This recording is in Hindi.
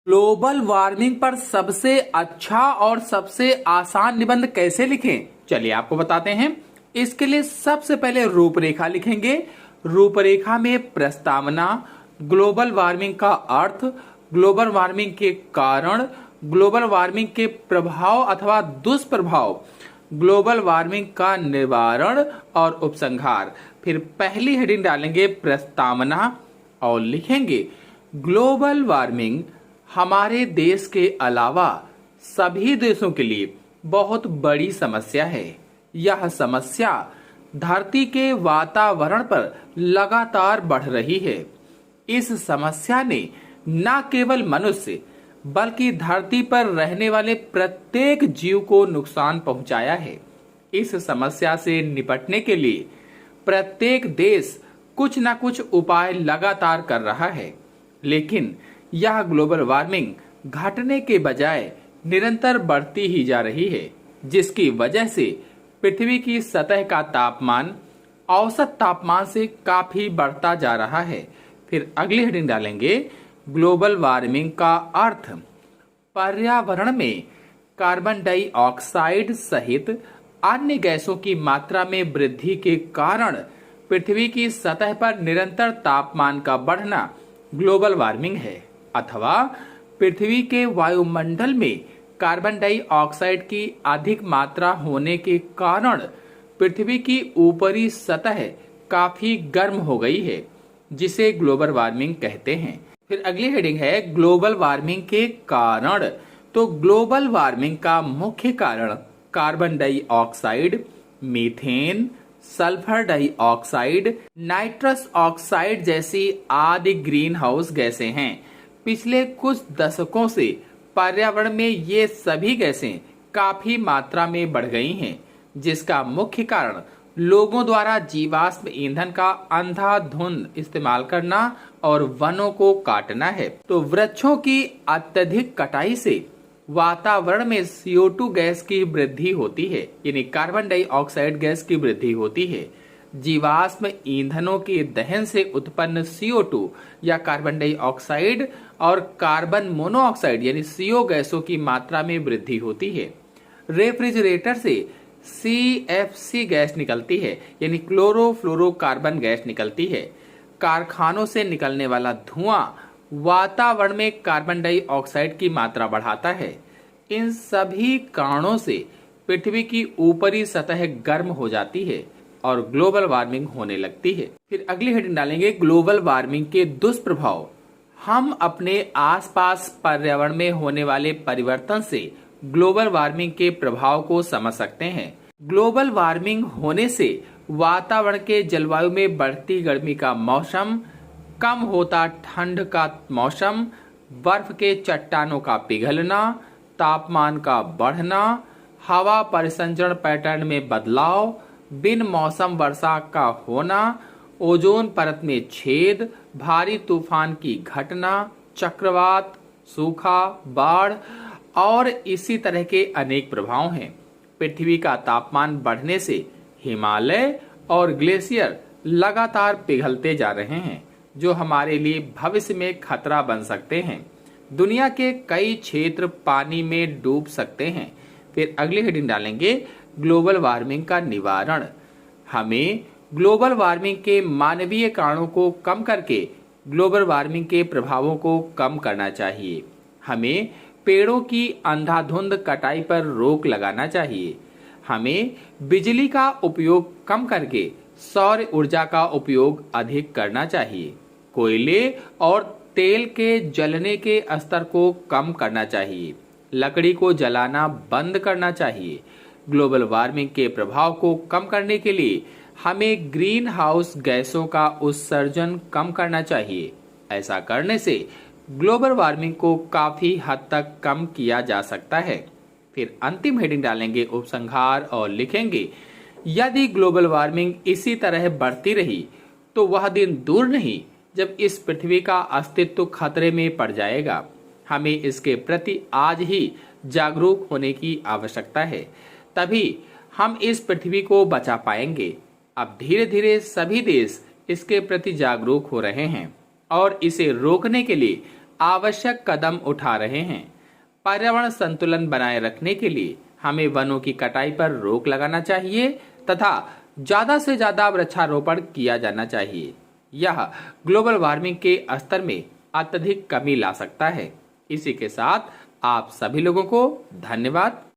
ग्लोबल वार्मिंग पर सबसे अच्छा और सबसे आसान निबंध कैसे लिखें, चलिए आपको बताते हैं। इसके लिए सबसे पहले रूपरेखा लिखेंगे। रूपरेखा में प्रस्तावना, ग्लोबल वार्मिंग का अर्थ, ग्लोबल वार्मिंग के कारण, ग्लोबल वार्मिंग के प्रभाव अथवा दुष्प्रभाव, ग्लोबल वार्मिंग का निवारण और उपसंहार। फिर पहली हेडिंग डालेंगे प्रस्तावना और लिखेंगे ग्लोबल वार्मिंग हमारे देश के अलावा सभी देशों के लिए बहुत बड़ी समस्या है। यह समस्या धरती के वातावरण पर लगातार बढ़ रही है। इस समस्या ने न केवल मनुष्य बल्कि धरती पर रहने वाले प्रत्येक जीव को नुकसान पहुंचाया है। इस समस्या से निपटने के लिए प्रत्येक देश कुछ न कुछ उपाय लगातार कर रहा है, लेकिन यह ग्लोबल वार्मिंग घटने के बजाय निरंतर बढ़ती ही जा रही है, जिसकी वजह से पृथ्वी की सतह का तापमान औसत तापमान से काफी बढ़ता जा रहा है। फिर अगली हेडिंग डालेंगे ग्लोबल वार्मिंग का अर्थ। पर्यावरण में कार्बन डाइऑक्साइड सहित अन्य गैसों की मात्रा में वृद्धि के कारण पृथ्वी की सतह पर निरंतर तापमान का बढ़ना ग्लोबल वार्मिंग है, अथवा पृथ्वी के वायुमंडल में कार्बन डाइऑक्साइड की अधिक मात्रा होने के कारण पृथ्वी की ऊपरी सतह काफी गर्म हो गई है, जिसे ग्लोबल वार्मिंग कहते हैं। फिर अगली हेडिंग है ग्लोबल वार्मिंग के कारण। तो ग्लोबल वार्मिंग का मुख्य कारण carbon dioxide, methane, sulphur dioxide, nitrous oxide जैसी आदि ग्रीन हाउस गैसें हैं। पिछले कुछ दशकों से पर्यावरण में ये सभी गैसें काफी मात्रा में बढ़ गई हैं, जिसका मुख्य कारण लोगों द्वारा जीवाश्म ईंधन का अंधाधुंध इस्तेमाल करना और वनों को काटना है। तो वृक्षों की अत्यधिक कटाई से वातावरण में CO2 गैस की वृद्धि होती है, यानी कार्बन डाइऑक्साइड गैस की वृद्धि होती है। जीवाश्म ईंधनों के दहन से उत्पन्न CO2 या कार्बन डाइऑक्साइड और कार्बन मोनोऑक्साइड यानी CO गैसों की मात्रा में वृद्धि होती है। रेफ्रिजरेटर से CFC गैस निकलती है, यानी क्लोरोफ्लोरोकार्बन गैस निकलती है। कारखानों से निकलने वाला धुआं वातावरण में कार्बन डाइऑक्साइड की मात्रा बढ़ाता है। इन सभी कारणों से पृथ्वी की ऊपरी सतह गर्म हो जाती है और ग्लोबल वार्मिंग होने लगती है। फिर अगली हेडिंग डालेंगे ग्लोबल वार्मिंग के दुष्प्रभाव। हम अपने आसपास पर्यावरण में होने वाले परिवर्तन से ग्लोबल वार्मिंग के प्रभाव को समझ सकते हैं। ग्लोबल वार्मिंग होने से वातावरण के जलवायु में बढ़ती गर्मी का मौसम, कम होता ठंड का मौसम, बर्फ के चट्टानों का पिघलना, तापमान का बढ़ना, हवा परिसंचरण पैटर्न में बदलाव, बिन मौसम वर्षा का होना, ओजोन परत में छेद, भारी तूफान की घटना, चक्रवात, सूखा, बाढ़ और इसी तरह के अनेक प्रभाव हैं। पृथ्वी का तापमान बढ़ने से हिमालय और ग्लेशियर लगातार पिघलते जा रहे हैं, जो हमारे लिए भविष्य में खतरा बन सकते हैं। दुनिया के कई क्षेत्र पानी में डूब सकते हैं। फिर अगली हेडिंग डालेंगे ग्लोबल वार्मिंग का निवारण। हमें ग्लोबल वार्मिंग के मानवीय कारणों को कम करके ग्लोबल वार्मिंग के प्रभावों को कम करना चाहिए। हमें पेड़ों की अंधाधुंध कटाई पर रोक लगाना चाहिए। हमें बिजली का उपयोग कम करके सौर ऊर्जा का उपयोग अधिक करना चाहिए। कोयले और तेल के जलने के स्तर को कम करना चाहिए। लकड़ी को जलाना बंद करना चाहिए। ग्लोबल वार्मिंग के प्रभाव को कम करने के लिए हमें ग्रीन हाउस गैसों का उत्सर्जन कम करना चाहिए। ऐसा करने से ग्लोबल वार्मिंग को काफी हद तक कम किया जा सकता है। फिर अंतिम हेडिंग डालेंगे उपसंहार और लिखेंगे यदि ग्लोबल वार्मिंग इसी तरह बढ़ती रही तो वह दिन दूर नहीं जब इस पृथ्वी का अस्तित्व खतरे में पड़ जाएगा। हमें इसके प्रति आज ही जागरूक होने की आवश्यकता है, तभी हम इस पृथ्वी को बचा पाएंगे। अब धीरे धीरे सभी देश इसके प्रति जागरूक हो रहे हैं और इसे रोकने के लिए आवश्यक कदम उठा रहे हैं। पर्यावरण संतुलन बनाए रखने के लिए हमें वनों की कटाई पर रोक लगाना चाहिए तथा ज्यादा से ज्यादा वृक्षारोपण किया जाना चाहिए। यह ग्लोबल वार्मिंग के स्तर में अत्यधिक कमी ला सकता है। इसी के साथ आप सभी लोगों को धन्यवाद।